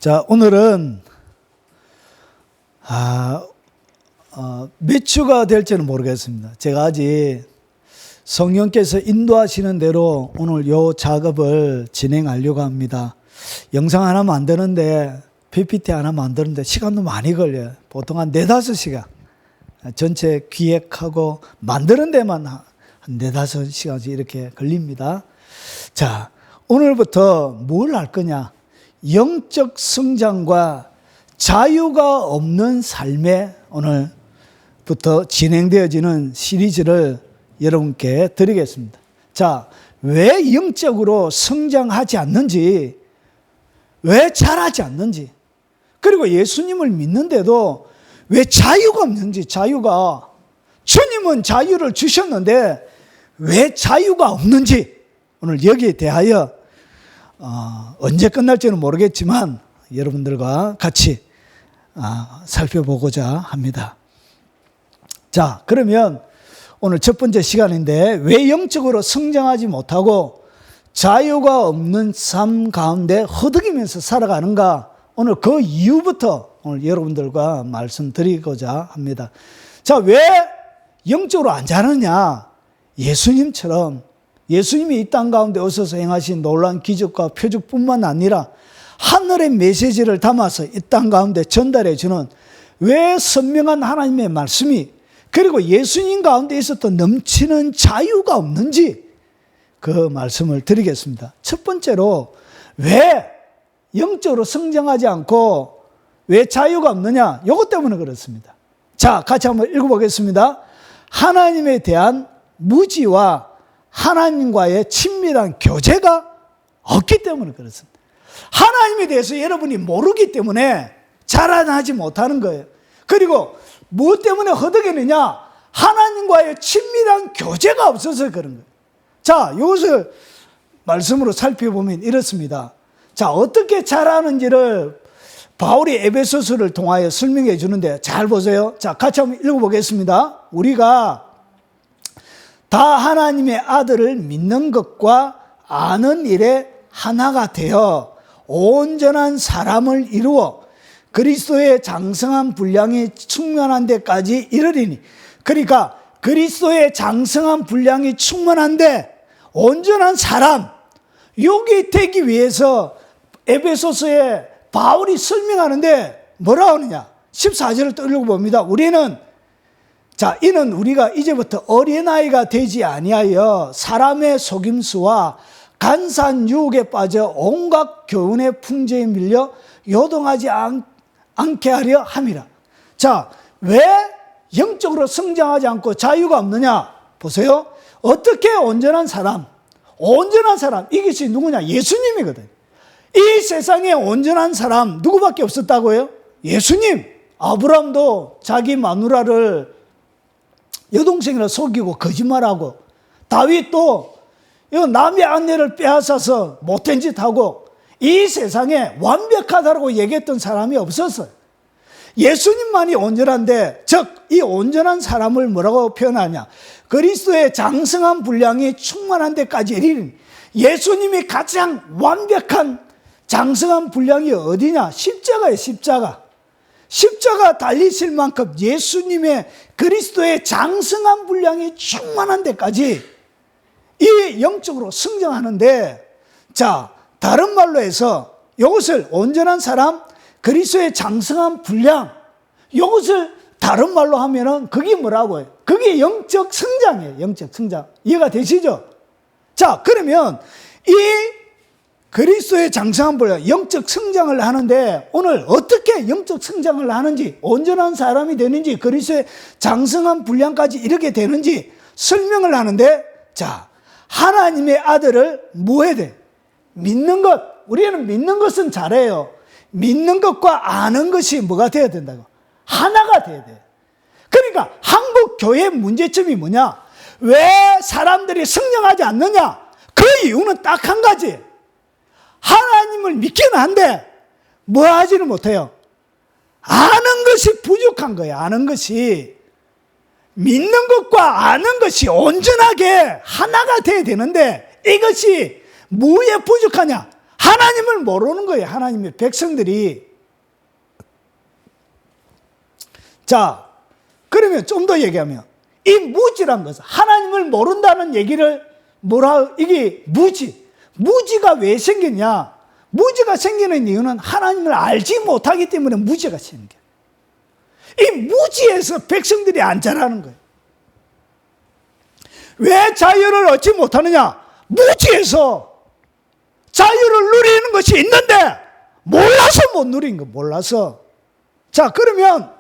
자, 오늘은 몇 주가 될지는 모르겠습니다. 제가 아직 성령께서 인도하시는 대로 오늘 요 작업을 진행하려고 합니다. 영상 하나 만드는데 PPT 하나 만드는데 시간도 많이 걸려요. 보통 한 4-5시간. 전체 기획하고 만드는 데만 한 4-5시간씩 이렇게 걸립니다. 자, 오늘부터 뭘 할 거냐? 영적 성장과 자유가 없는 삶에 오늘부터 진행되어지는 시리즈를 여러분께 드리겠습니다. 자, 왜 영적으로 성장하지 않는지, 왜 잘하지 않는지, 그리고 예수님을 믿는데도 왜 자유가 없는지, 자유가, 주님은 자유를 주셨는데 왜 자유가 없는지, 오늘 여기에 대하여 언제 끝날지는 모르겠지만 여러분들과 같이 살펴보고자 합니다. 자, 그러면 오늘 첫 번째 시간인데 왜 영적으로 성장하지 못하고 자유가 없는 삶 가운데 허덕이면서 살아가는가, 오늘 그 이유부터 오늘 여러분들과 말씀드리고자 합니다. 자, 왜 영적으로 안 자느냐? 예수님처럼 예수님이 이 땅 가운데 오셔서 행하신 놀라운 기적과 표적뿐만 아니라 하늘의 메시지를 담아서 이 땅 가운데 전달해 주는 왜 선명한 하나님의 말씀이, 그리고 예수님 가운데 있었던 넘치는 자유가 없는지 그 말씀을 드리겠습니다. 첫 번째로 왜 영적으로 성장하지 않고 왜 자유가 없느냐? 이것 때문에 그렇습니다. 자, 같이 한번 읽어보겠습니다. 하나님에 대한 무지와 하나님과의 친밀한 교제가 없기 때문에 그렇습니다. 하나님에 대해서 여러분이 모르기 때문에 자라나지 못하는 거예요. 그리고 무엇 때문에 허덕이느냐? 하나님과의 친밀한 교제가 없어서 그런 거예요. 자, 이것을 말씀으로 살펴보면 이렇습니다. 자, 어떻게 자라는지를 바울이 에베소서를 통하여 설명해 주는데 잘 보세요. 자, 같이 한번 읽어보겠습니다. 우리가 다 하나님의 아들을 믿는 것과 아는 일에 하나가 되어 온전한 사람을 이루어 그리스도의 장성한 분량이 충만한 데까지 이르리니, 그러니까 그리스도의 장성한 분량이 충만한데 온전한 사람, 여기 되기 위해서 에베소서에 바울이 설명하는데 뭐라 하느냐? 14절을 또 읽어봅니다. 이는 우리가 이제부터 어린아이가 되지 아니하여 사람의 속임수와 간사한 유혹에 빠져 온갖 교훈의 풍조에 밀려 요동하지 않게 하려 함이라. 자, 왜 영적으로 성장하지 않고 자유가 없느냐? 보세요. 어떻게 온전한 사람, 이것이 누구냐? 예수님이거든. 이 세상에 온전한 사람 누구밖에 없었다고요? 예수님. 아브라함도 자기 마누라를 여동생이라 속이고 거짓말하고, 다윗도 남의 아내를 빼앗아서 못된 짓 하고, 이 세상에 완벽하다고 얘기했던 사람이 없었어요. 예수님만이 온전한데, 즉 이 온전한 사람을 뭐라고 표현하냐? 그리스도의 장성한 분량이 충만한 데까지 이르니, 예수님이 가장 완벽한 장성한 분량이 어디냐? 십자가예요. 십자가 달리실 만큼 예수님의 그리스도의 장성한 분량이 충만한 데까지 이 영적으로 성장하는데, 자, 다른 말로 해서 이것을 온전한 사람, 그리스도의 장성한 분량, 이것을 다른 말로 하면은 그게 뭐라고 해요? 그게 영적 성장이에요. 영적 성장. 이해가 되시죠? 자, 그러면 이 그리스도의 장성한 분량, 영적 성장을 하는데 오늘 어떻게 영적 성장을 하는지, 온전한 사람이 되는지, 그리스도의 장성한 분량까지 이르게 되는지 설명을 하는데, 자, 하나님의 아들을 뭐 해야 돼? 믿는 것. 우리는 믿는 것은 잘해요. 믿는 것과 아는 것이 뭐가 돼야 된다고? 하나가 돼야 돼. 그러니까 한국 교회의 문제점이 뭐냐? 왜 사람들이 성장하지 않느냐? 그 이유는 딱 한 가지. 하나님을 믿기는 한데 뭐 하지는 못해요. 아는 것이 부족한 거예요. 아는 것이. 믿는 것과 아는 것이 온전하게 하나가 돼야 되는데 이것이 뭐에 부족하냐? 하나님을 모르는 거예요. 하나님의 백성들이. 자, 그러면 좀 더 얘기하면 이 무지란 것은 하나님을 모른다는 얘기를 이게 무지가 왜 생겼냐? 무지가 생기는 이유는 하나님을 알지 못하기 때문에 무지가 생겨. 이 무지에서 백성들이 안 자라는 거예요. 왜 자유를 얻지 못하느냐? 무지에서 자유를 누리는 것이 있는데 몰라서 못 누린 거, 몰라서. 자, 그러면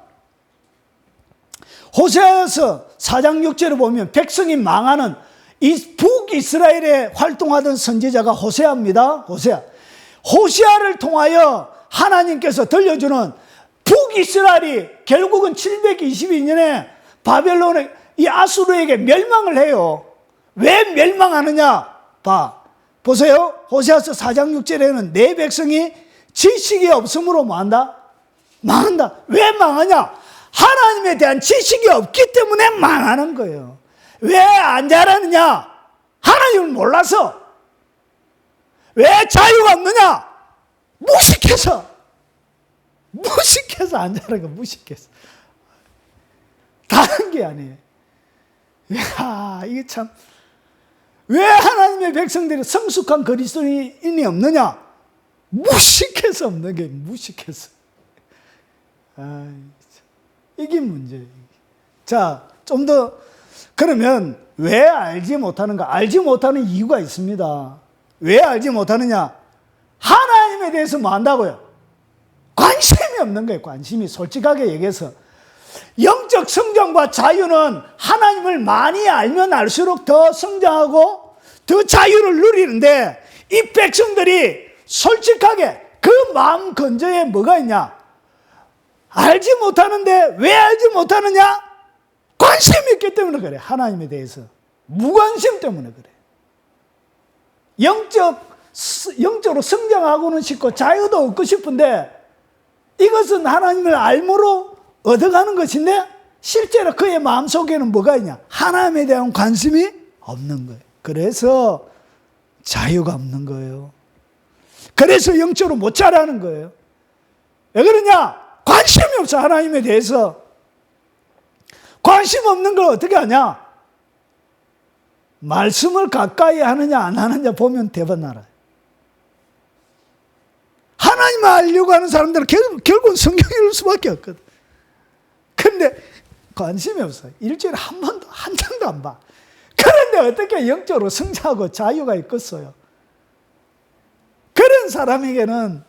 호세아서 4장 6절을 보면 백성이 망하는 이 북이스라엘에 활동하던 선지자가 호세아입니다. 호세아를 통하여 하나님께서 들려주는 북이스라엘이 결국은 722년에 바벨론의 이 아수르에게 멸망을 해요. 왜 멸망하느냐? 보세요. 호세아서 4장 6절에는 내 백성이 지식이 없으므로 망한다. 왜 망하냐? 하나님에 대한 지식이 없기 때문에 망하는 거예요. 왜 안 자라느냐? 하나님을 몰라서. 왜 자유가 없느냐? 무식해서 안 자라는 거, 무식해서. 다른 게 아니에요. 이야, 이게 참. 왜 하나님의 백성들이 성숙한 그리스도인이 없느냐? 무식해서 없는 게, 무식해서. 이게 문제예요. 자, 좀 더, 그러면 왜 알지 못하는가? 알지 못하는 이유가 있습니다. 왜 알지 못하느냐? 하나님에 대해서 뭐 한다고요? 관심이 없는 거예요. 관심이. 솔직하게 얘기해서 영적 성장과 자유는 하나님을 많이 알면 알수록 더 성장하고 더 자유를 누리는데, 이 백성들이 솔직하게 그 마음 건조에 뭐가 있냐? 알지 못하는데 왜 알지 못하느냐? 관심이 있기 때문에 그래. 하나님에 대해서 무관심 때문에 그래. 영적으로 성장하고는 싶고 자유도 얻고 싶은데, 이것은 하나님을 알므로 얻어가는 것인데 실제로 그의 마음속에는 뭐가 있냐? 하나님에 대한 관심이 없는 거예요. 그래서 자유가 없는 거예요. 그래서 영적으로 못 자라는 거예요. 왜 그러냐? 관심이 없어. 하나님에 대해서. 관심 없는 걸 어떻게 하냐? 말씀을 가까이 하느냐 안 하느냐 보면 대박 나라요. 하나님을 알려고 하는 사람들은 결국은 성경 읽을 수밖에 없거든. 근데 관심이 없어요. 일주일에 한 장도 안 봐. 그런데 어떻게 영적으로 성장하고 자유가 있겠어요? 그런 사람에게는,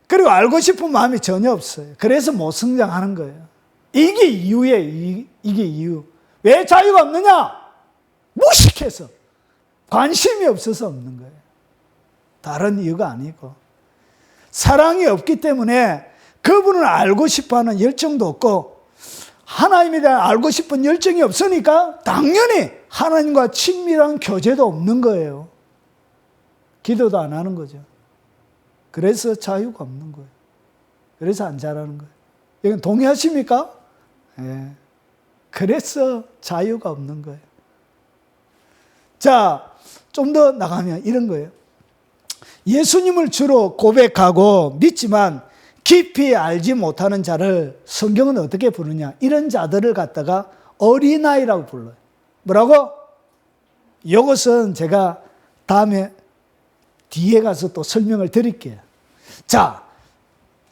그리고 알고 싶은 마음이 전혀 없어요. 그래서 못 성장하는 거예요. 이게 이유예요. 이게 이유. 왜 자유가 없느냐? 무식해서. 관심이 없어서 없는 거예요. 다른 이유가 아니고. 사랑이 없기 때문에 그분을 알고 싶어하는 열정도 없고, 하나님에 대한 알고 싶은 열정이 없으니까 당연히 하나님과 친밀한 교제도 없는 거예요. 기도도 안 하는 거죠. 그래서 자유가 없는 거예요. 그래서 안 자라는 거예요. 이건 동의하십니까? 네. 그래서 자유가 없는 거예요. 자, 좀 더 나가면 이런 거예요. 예수님을 주로 고백하고 믿지만 깊이 알지 못하는 자를 성경은 어떻게 부르냐? 이런 자들을 갖다가 어린아이라고 불러요. 뭐라고? 이것은 제가 다음에 뒤에 가서 또 설명을 드릴게요. 자,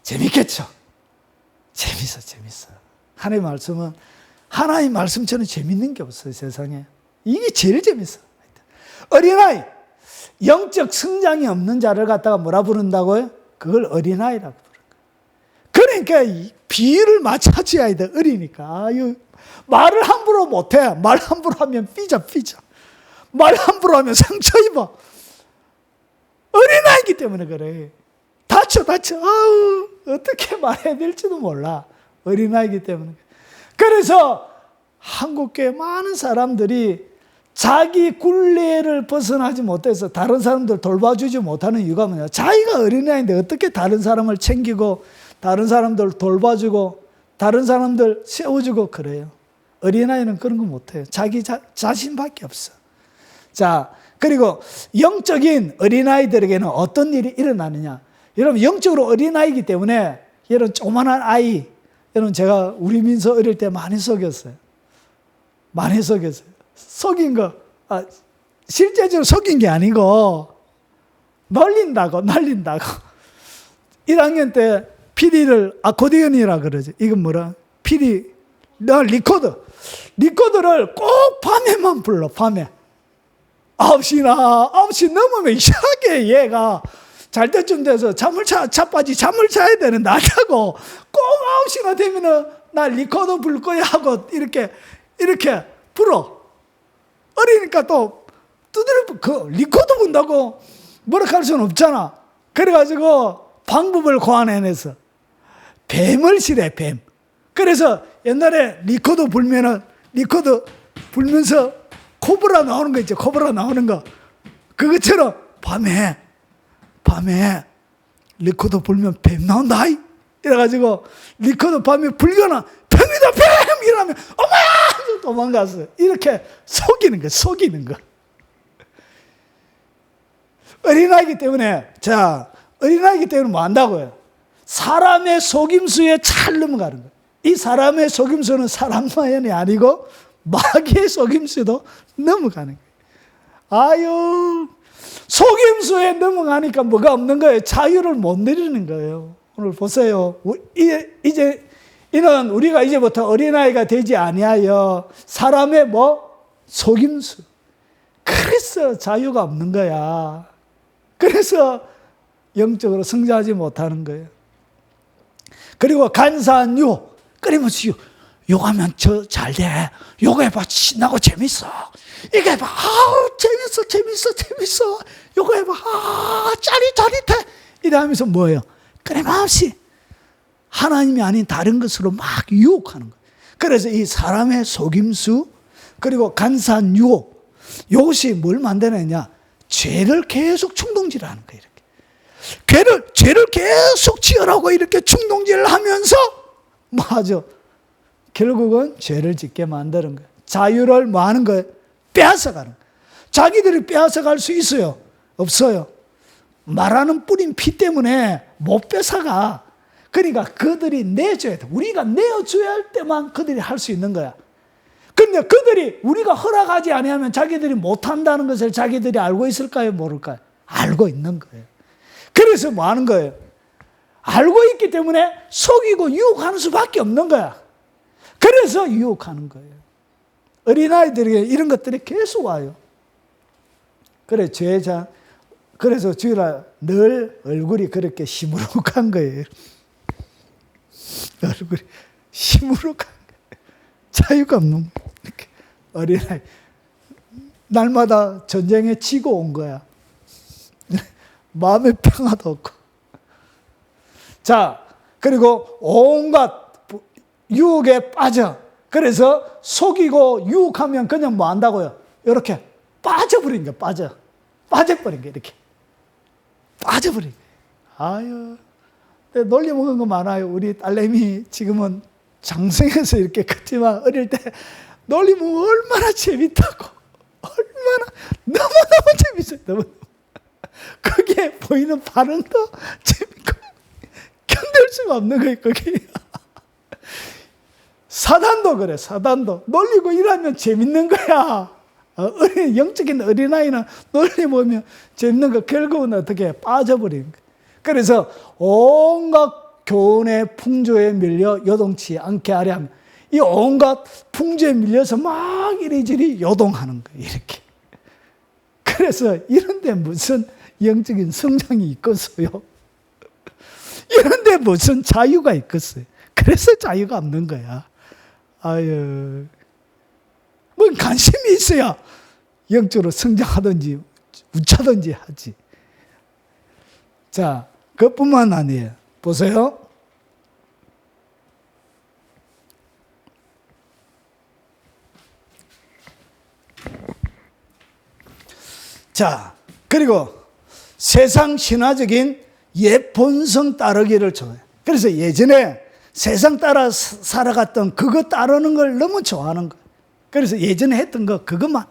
재밌겠죠? 재밌어. 하나님 말씀처럼 재밌는 게 없어요, 세상에. 이게 제일 재밌어. 어린아이, 영적 성장이 없는 자를 갖다가 뭐라 부른다고요? 그걸 어린아이라고 부르는 거예요. 그러니까 비유를 맞춰줘야 돼, 어리니까. 말을 함부로 못해. 말 함부로 하면 삐져. 말 함부로 하면 상처 입어. 어린아이기 때문에 그래. 다쳐. 아우, 어떻게 말해야 될지도 몰라. 어린아이기 때문에. 그래서 한국교회 많은 사람들이 자기 굴레를 벗어나지 못해서 다른 사람들 돌봐주지 못하는 이유가 뭐냐? 자기가 어린아이인데 어떻게 다른 사람을 챙기고 다른 사람들 돌봐주고 다른 사람들 세워주고 그래요. 어린아이는 그런 거 못해요. 자기 자신밖에 없어. 자, 그리고 영적인 어린아이들에게는 어떤 일이 일어나느냐. 여러분, 영적으로 어린아이이기 때문에 이런 조그만한 아이, 여러분, 제가 우리 민서 어릴 때 많이 속였어요. 많이 속였어요. 속인 거, 실제적으로 속인 게 아니고, 놀린다고. 1학년 때 PD를 아코디언이라 그러죠. 이건 뭐라? PD, 리코더를 꼭 밤에만 불러, 밤에. 9시 넘으면 이상하게 얘가 잘 때쯤 돼서 잠을 자야 되는데 안 자고 꼭 9시나 되면은 나 리코더 불 거야 하고 이렇게 불어. 어리니까 또 두드려, 리코더 분다고 뭐라 할 수는 없잖아. 그래가지고 방법을 고안해내서 뱀을 실해, 뱀. 그래서 옛날에 리코더 불면서 코브라 나오는 거 있죠. 코브라 나오는 거. 그것처럼 밤에 리코더 불면 뱀 나온다. 이래가지고 리코더 밤에 불거나 뱀이다, 뱀! 이러면 어머! 도망갔어요. 이렇게 속이는 거. 어린아이기 때문에 뭐 한다고요? 사람의 속임수에 잘 넘어가는 거예요. 이 사람의 속임수는 사람만이 아니고 마귀의 속임수도 넘어가는 거예요. 아유, 속임수에 넘어가니까 뭐가 없는 거예요? 자유를 못 누리는 거예요. 오늘 보세요. 이는 우리가 이제부터 어린아이가 되지 아니하여 사람의 속임수. 그래서 자유가 없는 거야. 그래서 영적으로 성장하지 못하는 거예요. 그리고 간사한 유혹. 끊임없이 욕하면 잘 돼. 욕해봐. 신나고 재밌어. 이거 해봐. 재밌어. 욕해봐. 짜릿해. 이러면서 뭐예요? 끊임없이 하나님이 아닌 다른 것으로 막 유혹하는 거예요. 그래서 이 사람의 속임수, 그리고 간사한 유혹, 이것이 뭘 만드느냐? 죄를 계속 충동질하는 거예요. 이렇게. 죄를 계속 지으라고 이렇게 충동질을 하면서 뭐 하죠? 결국은 죄를 짓게 만드는 거예요. 자유를 뭐 하는 거예요? 빼앗아가는 거예요. 자기들이 빼앗아갈 수 있어요? 없어요. 말하는 뿌린 피 때문에 못 뺏어가. 그러니까 그들이 내줘야 돼. 우리가 내어줘야 할 때만 그들이 할 수 있는 거야. 근데 그들이 우리가 허락하지 아니하면 자기들이 못한다는 것을 자기들이 알고 있을까요? 모를까요? 알고 있는 거예요. 그래서 뭐 하는 거예요? 알고 있기 때문에 속이고 유혹하는 수밖에 없는 거야. 그래서 유혹하는 거예요. 어린아이들에게 이런 것들이 계속 와요. 그래서 주일날 늘 얼굴이 그렇게 시무룩한 거예요. 얼굴이 시무룩한 거예요. 자유가 없는 거예요. 이렇게 어린아이. 날마다 전쟁에 지고 온 거야. 마음의 평화도 없고. 자, 그리고 온갖 유혹에 빠져. 그래서 속이고 유혹하면 그냥 뭐 한다고요? 이렇게 빠져버린 거야, 빠져버린 거야, 이렇게. 빠져버린 거야. 아유, 놀려먹은 거 많아요. 우리 딸내미 지금은 장성해서 이렇게 컸지만 어릴 때 놀리면 얼마나 재밌다고. 너무너무 재밌어요, 너무너무. 거기에 보이는 반응도 재밌고 견딜 수가 없는 거예요, 거기. 사단도 그래, 사단도. 놀리고 일하면 재밌는 거야. 영적인 어린아이는 놀려보면 재밌는 거 결국은 어떻게 빠져버리는 거야. 그래서 온갖 교훈의 풍조에 밀려 요동치 않게 하려 하면 이 온갖 풍조에 밀려서 막 이리저리 요동하는 거예요, 이렇게. 그래서 이런데 무슨 영적인 성장이 있겠어요? 이런데 무슨 자유가 있겠어요? 그래서 자유가 없는 거야. 아유, 뭐 관심이 있어야 영적으로 성장하든지 우차든지 하지. 자, 그것뿐만 아니에요. 보세요. 자, 그리고 세상 신화적인 옛 본성 따르기를 좋아해요. 그래서 예전에 세상 따라 살아갔던 그거 따르는 걸 너무 좋아하는 거예요. 그래서 예전에 했던 거 그것만,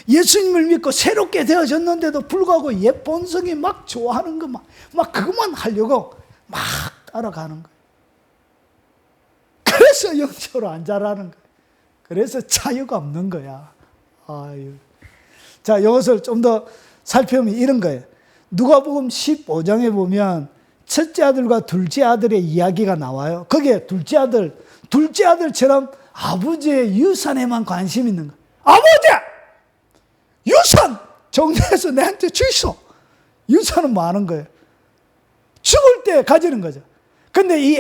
예수님을 믿고 새롭게 되어졌는데도 불구하고 옛 본성이 막 좋아하는 것만, 막 그것만 하려고 막 따라가는 거예요. 그래서 영적으로 안 자라는 거예요. 그래서 자유가 없는 거야. 아유. 자, 이것을 좀 더 살펴보면 이런 거예요. 누가복음 15장에 보면 첫째 아들과 둘째 아들의 이야기가 나와요. 거기에 둘째 아들처럼 아버지의 유산에만 관심 있는 거예요. 아버지! 유산! 정리해서 내한테 주시오. 유산은 많은 거예요. 죽을 때 가지는 거죠. 근데 이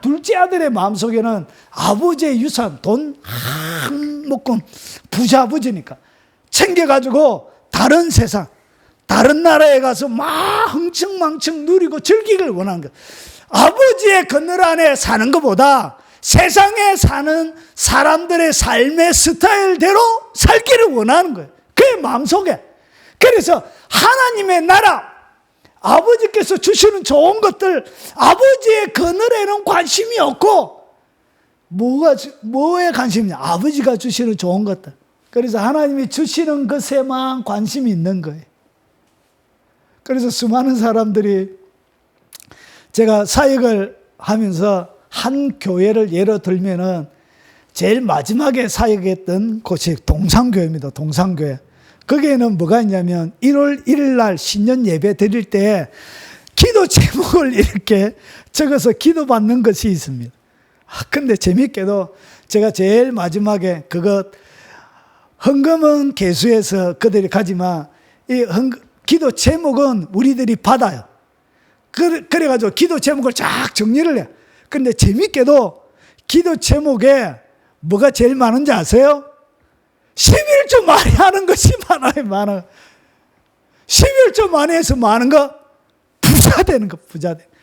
둘째 아들의 마음속에는 아버지의 유산, 돈 한 묶음, 부자 아버지니까 챙겨가지고 다른 세상, 다른 나라에 가서 막 흥청망청 누리고 즐기기를 원하는 거예요. 아버지의 그늘 안에 사는 것보다 세상에 사는 사람들의 삶의 스타일대로 살기를 원하는 거예요. 그의 마음속에. 그래서 하나님의 나라, 아버지께서 주시는 좋은 것들, 아버지의 그늘에는 관심이 없고, 뭐에 관심이냐? 아버지가 주시는 좋은 것들. 그래서 하나님이 주시는 것에만 관심이 있는 거예요. 그래서 수많은 사람들이, 제가 사역을 하면서 한 교회를 예로 들면은 제일 마지막에 사역했던 곳이 동산교회입니다. 동산교회. 거기에는 뭐가 있냐면 1월 1일 날 신년 예배 드릴 때 기도 제목을 이렇게 적어서 기도받는 것이 있습니다. 근데 재밌게도 제가 제일 마지막에 그것 헌금은 개수해서 그들이 가지만 이 기도 제목은 우리들이 받아요. 그래가지고 기도 제목을 쫙 정리를 해요. 근데 재밌게도 기도 제목에 뭐가 제일 많은지 아세요? 11조 많이 하는 것이 많아요. 11조 많이 해서 많은 거? 부자 되는 거, 부자 되는 거.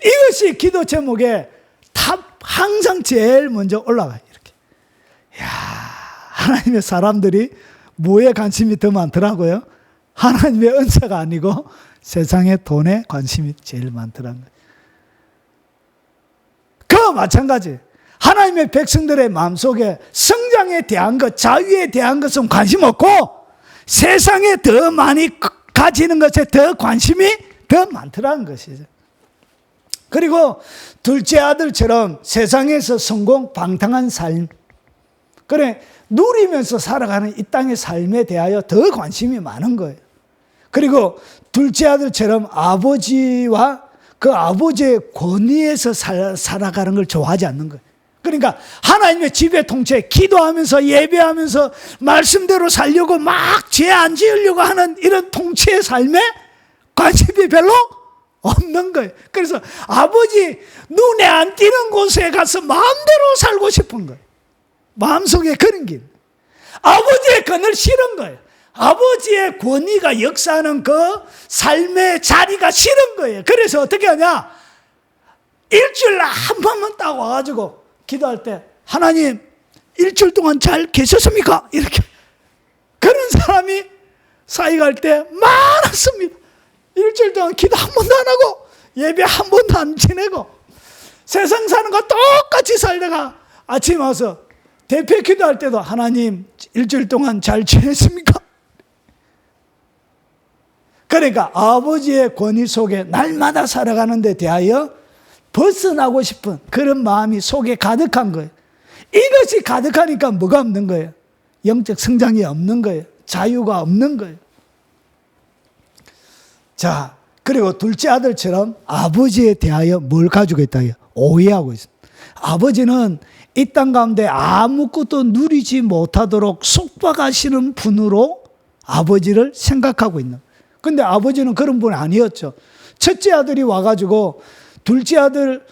이것이 기도 제목에 항상 제일 먼저 올라가요. 이렇게. 이야, 하나님의 사람들이 뭐에 관심이 더 많더라고요? 하나님의 은사가 아니고 세상의 돈에 관심이 제일 많더라는 거예요. 그와 마찬가지. 하나님의 백성들의 마음속에 성장에 대한 것, 자유에 대한 것은 관심 없고 세상에 더 많이 가지는 것에 더 관심이 더 많더라는 것이죠. 그리고 둘째 아들처럼 세상에서 성공, 방탕한 삶, 그래 누리면서 살아가는 이 땅의 삶에 대하여 더 관심이 많은 거예요. 그리고 둘째 아들처럼 아버지와 그 아버지의 권위에서 살아가는 걸 좋아하지 않는 거예요. 그러니까 하나님의 지배 통째, 기도하면서 예배하면서 말씀대로 살려고 막 죄 안 지으려고 하는 이런 통치의 삶에 관심이 별로 없는 거예요. 그래서 아버지 눈에 안 띄는 곳에 가서 마음대로 살고 싶은 거예요. 마음속에 그런 게 아버지의 그늘 싫은 거예요. 아버지의 권위가 역사하는 그 삶의 자리가 싫은 거예요. 그래서 어떻게 하냐? 일주일에 한 번만 딱 와가지고 기도할 때 하나님 일주일 동안 잘 계셨습니까? 이렇게 그런 사람이 사역할 때 많았습니다. 일주일 동안 기도 한 번도 안 하고 예배 한 번도 안 지내고 세상 사는 거 똑같이 살다가 아침에 와서 대표 기도할 때도 하나님 일주일 동안 잘 지냈습니까? 그러니까 아버지의 권위 속에 날마다 살아가는 데 대하여 벗어나고 싶은 그런 마음이 속에 가득한 거예요. 이것이 가득하니까 뭐가 없는 거예요? 영적 성장이 없는 거예요. 자유가 없는 거예요. 자, 그리고 둘째 아들처럼 아버지에 대하여 뭘 가지고 있다고요? 오해하고 있습니다. 아버지는 이 땅 가운데 아무것도 누리지 못하도록 속박하시는 분으로 아버지를 생각하고 있는 거예요. 근데 아버지는 그런 분 아니었죠. 첫째 아들이 와가지고 둘째 아들,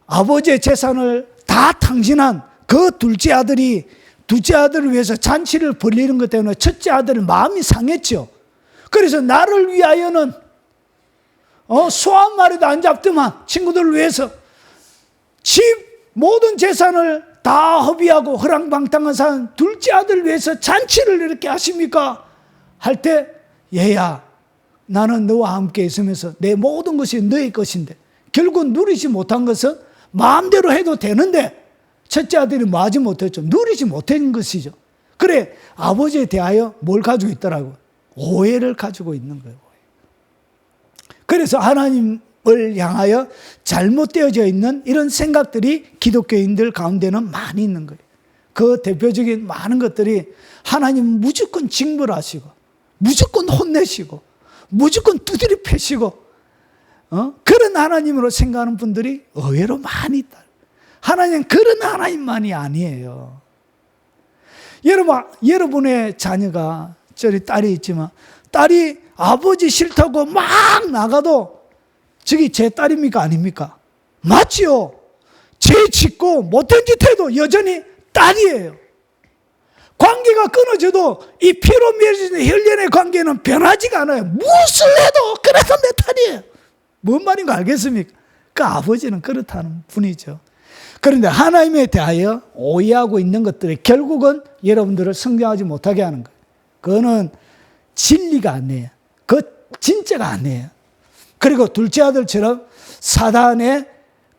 아버지의 재산을 다 탕진한 그 둘째 아들이 둘째 아들을 위해서 잔치를 벌리는 것 때문에 첫째 아들은 마음이 상했죠. 그래서 나를 위하여는 소 한 마리도 안 잡더만 친구들을 위해서 집 모든 재산을 다 허비하고 허랑방탕한 사람 둘째 아들을 위해서 잔치를 이렇게 하십니까? 할 때 얘야 나는 너와 함께 있으면서 내 모든 것이 너의 것인데 결국 누리지 못한 것은 마음대로 해도 되는데 첫째 아들이 뭐 하지 못했죠. 누리지 못한 것이죠. 그래, 아버지에 대하여 뭘 가지고 있더라고? 오해를 가지고 있는 거예요. 그래서 하나님을 향하여 잘못되어져 있는 이런 생각들이 기독교인들 가운데는 많이 있는 거예요. 그 대표적인 많은 것들이 하나님 무조건 징벌하시고, 무조건 혼내시고, 무조건 두드려 패시고, 그런 하나님으로 생각하는 분들이 의외로 많이 있다. 하나님은 그런 하나님만이 아니에요. 여러분의 자녀가, 저리 딸이 있지만, 딸이 아버지 싫다고 막 나가도 저기 제 딸입니까? 아닙니까? 맞지요? 죄 짓고 못된 짓 해도 여전히 딸이에요. 관계가 끊어져도 이 피로 맺어진 혈연의 관계는 변하지가 않아요. 무엇을 해도 그래도 내 딸이에요. 뭔 말인가 알겠습니까? 그 아버지는 그렇다는 분이죠. 그런데 하나님에 대하여 오해하고 있는 것들이 결국은 여러분들을 성장하지 못하게 하는 거예요. 그거는 진리가 아니에요. 그 진짜가 아니에요. 그리고 둘째 아들처럼 사단의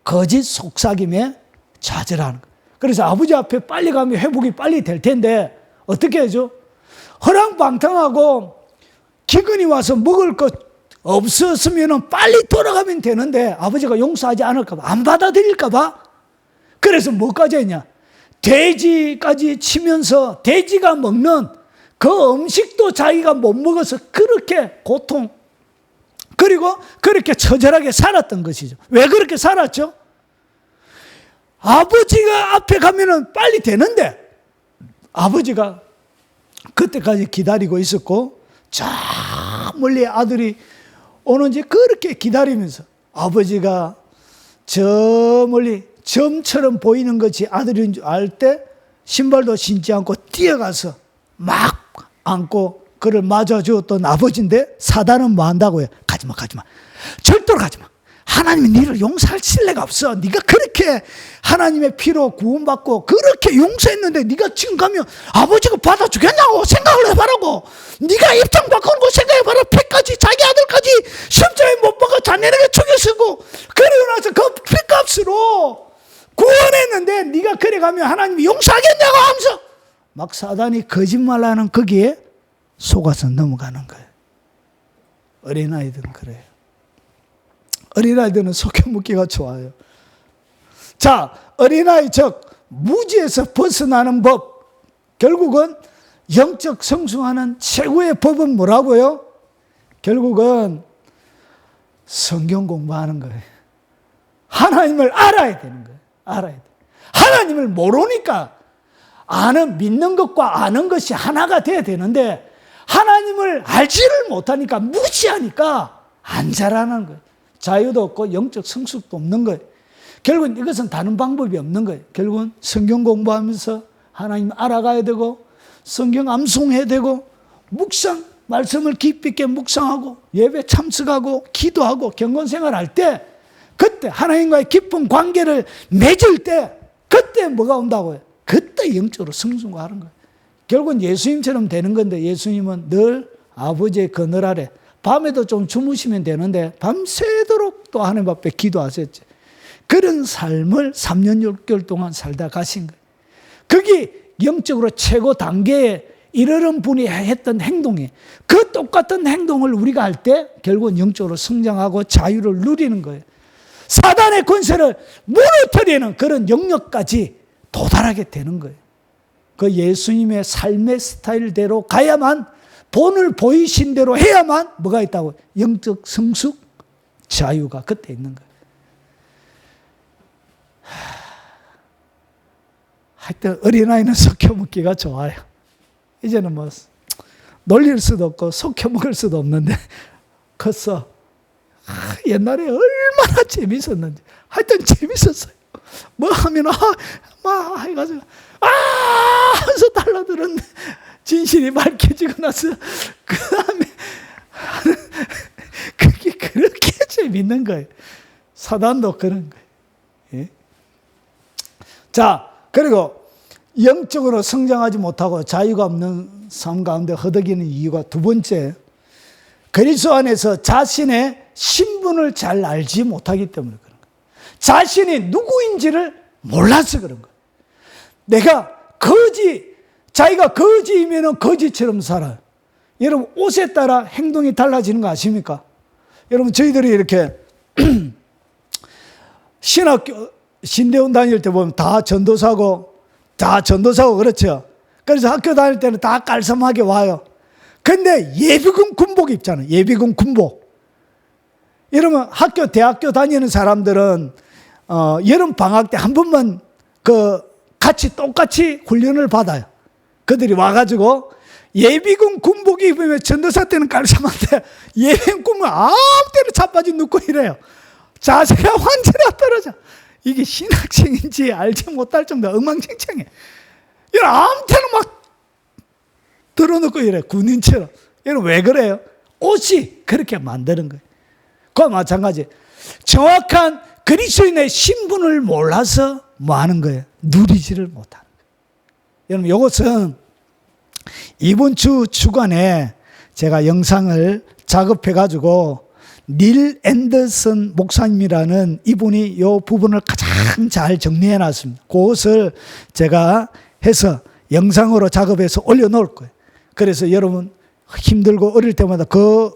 거짓 속삭임에 좌절하는 거예요. 그래서 아버지 앞에 빨리 가면 회복이 빨리 될 텐데 어떻게 하죠? 허랑방탕하고 기근이 와서 먹을 것 없었으면 빨리 돌아가면 되는데 아버지가 용서하지 않을까 봐, 안 받아들일까 봐. 그래서 뭐까지 했냐? 돼지까지 치면서 돼지가 먹는 그 음식도 자기가 못 먹어서 그렇게 고통, 그리고 그렇게 처절하게 살았던 것이죠. 왜 그렇게 살았죠? 아버지가 앞에 가면은 빨리 되는데 아버지가 그때까지 기다리고 있었고 저 멀리 아들이 오는지 그렇게 기다리면서 아버지가 저 멀리 점처럼 보이는 것이 아들인 줄 알 때 신발도 신지 않고 뛰어가서 막 안고 그를 맞아주었던 아버지인데 사단은 뭐 한다고요? 가지마, 가지마. 절대로 가지마. 하나님이 너를 용서할 신뢰가 없어. 네가 그렇게 하나님의 피로 구원받고 그렇게 용서했는데 네가 지금 가면 아버지가 받아주겠냐고 생각을 해봐라고. 네가 입장 바꾸는 거 생각해봐라. 피까지 자기 아들까지 십자가에 못 박아 자네에게 죽였고 그러고 나서 그 피값으로 구원했는데 네가 그래 가면 하나님이 용서하겠냐고 하면서 막 사단이 거짓말하는 거기에 속아서 넘어가는 거예요. 어린아이들은 그래요. 어린아이들은 속여먹기가 좋아요. 자, 어린아이 즉 무지에서 벗어나는 법, 결국은 영적 성숙하는 최고의 법은 뭐라고요? 결국은 성경 공부하는 거예요. 하나님을 알아야 되는 거예요. 알아야 돼. 하나님을 모르니까 믿는 것과 아는 것이 하나가 돼야 되는데 하나님을 알지를 못하니까 무지하니까 안 자라는 거예요. 자유도 없고 영적 성숙도 없는 거예요. 결국은 이것은 다른 방법이 없는 거예요. 결국은 성경 공부하면서 하나님 알아가야 되고 성경 암송해야 되고 묵상, 말씀을 깊이 있게 묵상하고 예배 참석하고 기도하고 경건생활 할 때 그때 하나님과의 깊은 관계를 맺을 때 그때 뭐가 온다고요? 그때 영적으로 성숙하는 거예요. 결국은 예수님처럼 되는 건데 예수님은 늘 아버지의 그늘 아래 밤에도 좀 주무시면 되는데 밤새도록 또 하나님 앞에 기도하셨지. 그런 삶을 3년 6개월 동안 살다 가신 거예요. 그게 영적으로 최고 단계에 이르는 분이 했던 행동이에요. 그 똑같은 행동을 우리가 할 때 결국은 영적으로 성장하고 자유를 누리는 거예요. 사단의 권세를 무너뜨리는 그런 영역까지 도달하게 되는 거예요. 그 예수님의 삶의 스타일대로 가야만, 본을 보이신 대로 해야만 뭐가 있다고? 영적 성숙, 자유가 그때 있는 거예요. 하여튼 어린아이는 속혀먹기가 좋아요. 이제는 뭐 놀릴 수도 없고 속혀먹을 수도 없는데 컸어. 옛날에 얼마나 재밌었는지. 하여튼 재밌었어요. 뭐 하면 막 해가지고 하면서 달라들었는데 진실이 밝혀지고 나서 그 다음에 그게 그렇게 재밌는 거예요. 사단도 그런 거예요. 예? 자, 그리고 영적으로 성장하지 못하고 자유가 없는 삶 가운데 허덕이는 이유가 두 번째, 그리스도 안에서 자신의 신분을 잘 알지 못하기 때문에 그런 거예요. 자신이 누구인지를 몰라서 그런 거예요. 내가 자기가 거지이면 거지처럼 살아요. 여러분, 옷에 따라 행동이 달라지는 거 아십니까? 여러분, 저희들이 이렇게 신학교, 신대원 다닐 때 보면 다 전도사고 그렇죠. 그래서 학교 다닐 때는 다 깔끔하게 와요. 근데 예비군 군복 입잖아요. 예비군 군복. 여러분, 대학교 다니는 사람들은 여름 방학 때 한 번만 똑같이 훈련을 받아요. 그들이 와가지고 예비군 군복 입으면 전도사 때는 깔끔한데 예비군 군복 아무 때나 자빠지 눕고 이래요. 자세가 완전히 떨어져. 이게 신학생인지 알지 못할 정도로 엉망진창해. 아무 때나 막 들어놓고 이래. 군인처럼. 여러분, 왜 그래요? 옷이 그렇게 만드는 거예요. 그와 마찬가지. 정확한 그리스도인의 신분을 몰라서 뭐 하는 거예요? 누리지를 못하는 거예요. 여러분, 이것은 이번 주 주간에 제가 영상을 작업해가지고 닐 앤더슨 목사님이라는 이분이 이 부분을 가장 잘 정리해 놨습니다. 그것을 제가 해서 영상으로 작업해서 올려놓을 거예요. 그래서 여러분 힘들고 어릴 때마다 그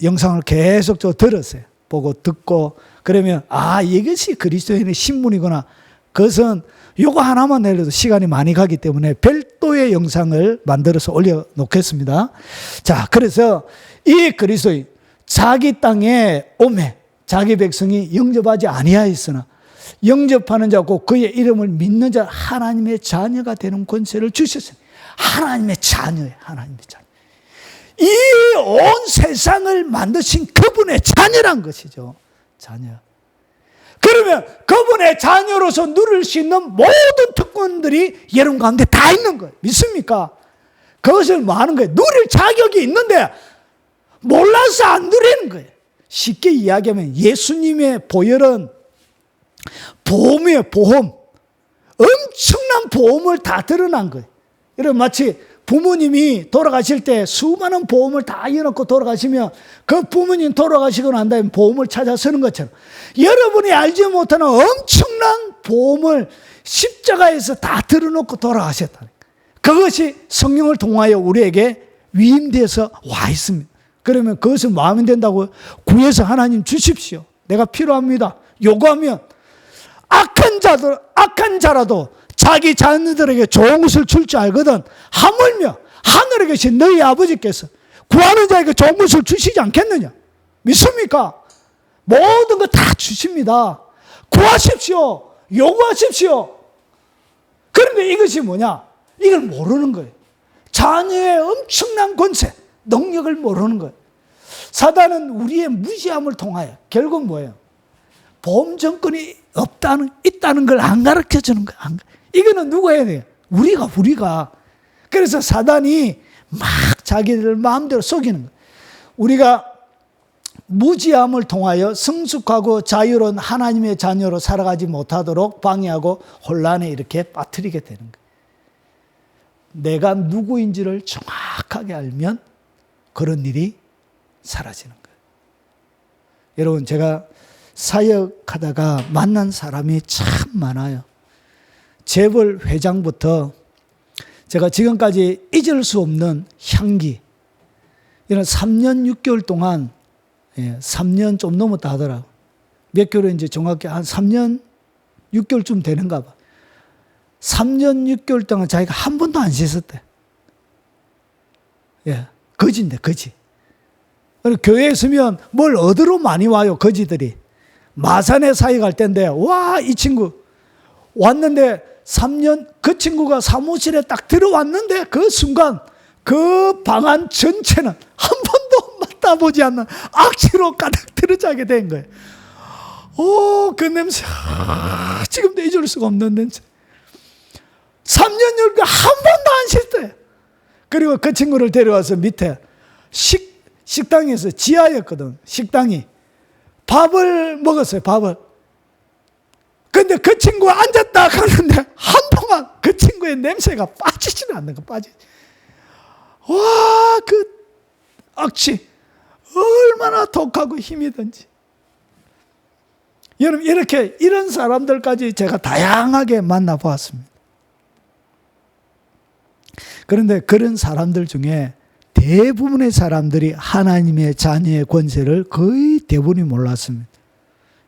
영상을 계속적으로 들었어요. 보고 듣고 그러면 이것이 그리스도인의 신분이구나. 그것은 요거 하나만 내려도 시간이 많이 가기 때문에 별도의 영상을 만들어서 올려놓겠습니다. 자, 그래서 이 그리스도인 자기 땅에 오매 자기 백성이 영접하지 아니하였으나 영접하는 자고 그의 이름을 믿는 자 하나님의 자녀가 되는 권세를 주셨으니 하나님의 자녀예요. 하나님의 자녀. 이 온 세상을 만드신 그분의 자녀란 것이죠. 자녀. 그러면 그분의 자녀로서 누릴 수 있는 모든 특권들이 여러분 가운데 다 있는 거예요. 믿습니까? 그것을 뭐 하는 거예요? 누릴 자격이 있는데 몰라서 안 누리는 거예요. 쉽게 이야기하면 예수님의 보혈은 보험이에요. 보험. 엄청난 보험을 다 드러난 거예요. 여러분 마치 부모님이 돌아가실 때 수많은 보험을 다 이어놓고 돌아가시면 그 부모님 돌아가시고 난 다음에 보험을 찾아 쓰는 것처럼 여러분이 알지 못하는 엄청난 보험을 십자가에서 다 들어놓고 돌아가셨다. 그것이 성령을 통하여 우리에게 위임돼서 와 있습니다. 그러면 그것을 마음에 든다고 구해서 하나님 주십시오. 내가 필요합니다. 요구하면 악한 자라도 자기 자녀들에게 좋은 것을 줄 줄 알거든. 하물며 하늘에 계신 너희 아버지께서 구하는 자에게 좋은 것을 주시지 않겠느냐? 믿습니까? 모든 거 다 주십니다. 구하십시오. 요구하십시오. 그런데 이것이 뭐냐? 이걸 모르는 거예요. 자녀의 엄청난 권세, 능력을 모르는 거예요. 사단은 우리의 무지함을 통하여 결국 뭐예요? 보험 정권이 있다는 걸 안 가르쳐 주는 거예요. 이거는 누가 해야 돼요? 우리가. 그래서 사단이 막 자기들 마음대로 속이는 거예요. 우리가 무지함을 통하여 성숙하고 자유로운 하나님의 자녀로 살아가지 못하도록 방해하고 혼란에 이렇게 빠뜨리게 되는 거예요. 내가 누구인지를 정확하게 알면 그런 일이 사라지는 거예요. 여러분, 제가 사역하다가 만난 사람이 참 많아요. 재벌 회장부터 제가 지금까지 잊을 수 없는 향기. 이런 3년 6개월 동안 3년 좀 넘었다 하더라고. 몇 개월인지 정확히 한 3년 6개월쯤 되는가 봐. 3년 6개월 동안 자기가 한 번도 안 씻었대. 거지인데, 거지. 교회에 있으면 뭘 얻으러 많이 와요, 거지들이. 마산에 사역할 때인데, 와, 이 친구 왔는데 3년, 그 친구가 사무실에 딱 들어왔는데 그 순간 그 방안 전체는 한 번도 맡아보지 않는 악취로 가득 들어차게 된 거예요. 그 냄새, 지금도 잊을 수가 없는 냄새. 3년 6개월 한 번도 안 씻어요. 그리고 그 친구를 데려와서 밑에 식당에서 지하였거든, 식당이. 밥을 먹었어요, 밥을. 근데 그 친구가 앉았다 가는데 한동안 그 친구의 냄새가 빠지지는 않는 거, 와, 그 악취 얼마나 독하고 힘이든지. 여러분, 이런 사람들까지 제가 다양하게 만나보았습니다. 그런데 그런 사람들 중에 대부분의 사람들이 하나님의 자녀의 권세를 거의 대부분이 몰랐습니다.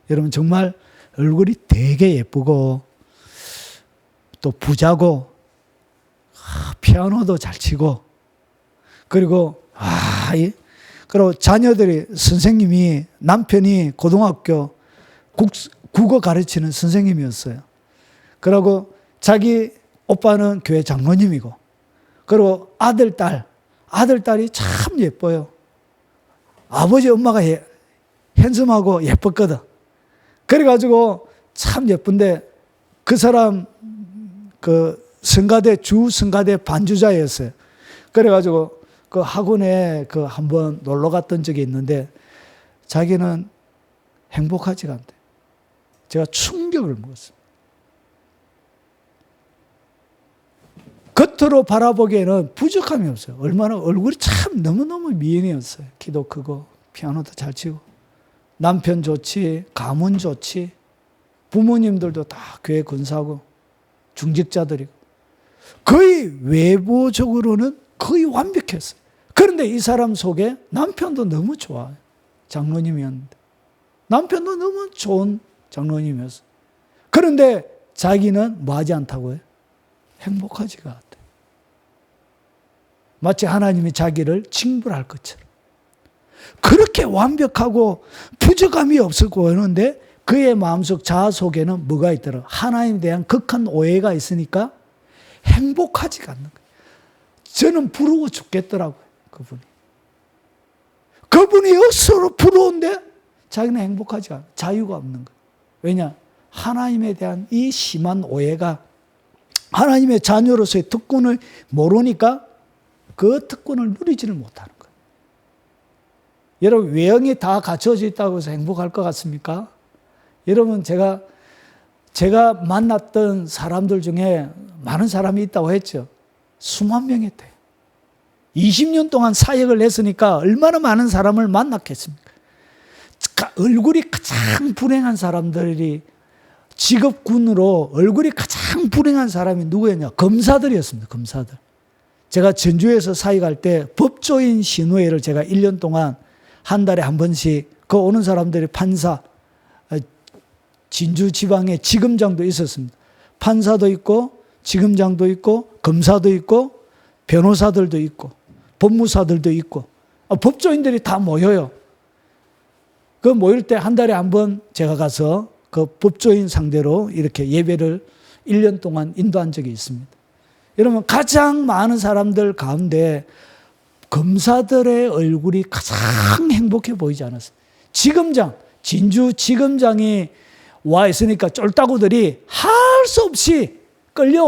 여러분 정말 얼굴이 되게 예쁘고 또 부자고 피아노도 잘 치고 그리고 그리고 자녀들이 선생님이 남편이 고등학교 국어 가르치는 선생님이었어요. 그리고 자기 오빠는 교회 장로님이고 그리고 아들딸이 참 예뻐요. 아버지 엄마가 핸섬하고 예뻤거든. 그래가지고 참 예쁜데 그 사람 주 성가대 반주자였어요. 그래가지고 그 학원에 한번 놀러 갔던 적이 있는데 자기는 행복하지가 않대. 제가 충격을 먹었어요. 겉으로 바라보기에는 부족함이 없어요. 얼마나 얼굴이 참 너무너무 미인이었어요. 키도 크고 피아노도 잘 치고 남편 좋지, 가문 좋지, 부모님들도 다 교회 근사하고 중직자들이고 거의 외부적으로는 거의 완벽했어요. 그런데 이 사람 속에 남편도 너무 좋아요. 장로님이었는데 남편도 너무 좋은 장로님이었어요. 그런데 자기는 뭐 하지 않다고요? 행복하지가 않대. 마치 하나님이 자기를 징벌할 것처럼. 그렇게 완벽하고 부족함이 없을 거였는데 그의 마음속 자아 속에는 뭐가 있더라? 하나님에 대한 극한 오해가 있으니까 행복하지가 않는 거예요. 저는 부러워 죽겠더라고요. 그분이 억수로 부러운데 자기는 행복하지 않아요. 자유가 없는 거예요. 왜냐? 하나님에 대한 이 심한 오해가 하나님의 자녀로서의 특권을 모르니까 그 특권을 누리지를 못하는 거예요. 여러분 외형이 다 갖춰져 있다고 해서 행복할 것 같습니까? 여러분 제가 만났던 사람들 중에 많은 사람이 있다고 했죠. 수만 명이 돼요. 20년 동안 사역을 했으니까 얼마나 많은 사람을 만났겠습니까? 얼굴이 가장 불행한 사람들이 직업군으로 얼굴이 가장 불행한 사람이 누구였냐? 검사들이었습니다. 검사들. 제가 전주에서 사역할 때 법조인 신우회를 제가 1년 동안 한 달에 한 번씩 그 오는 사람들이 판사, 진주 지방에 지검장도 있었습니다. 판사도 있고 지검장도 있고 검사도 있고 변호사들도 있고 법무사들도 있고 법조인들이 다 모여요. 그 모일 때 한 달에 한 번 제가 가서 그 법조인 상대로 이렇게 예배를 1년 동안 인도한 적이 있습니다. 여러분 가장 많은 사람들 가운데 검사들의 얼굴이 가장 행복해 보이지 않았어요. 지검장, 진주 지검장이 와 있으니까 쫄따구들이 할 수 없이 끌려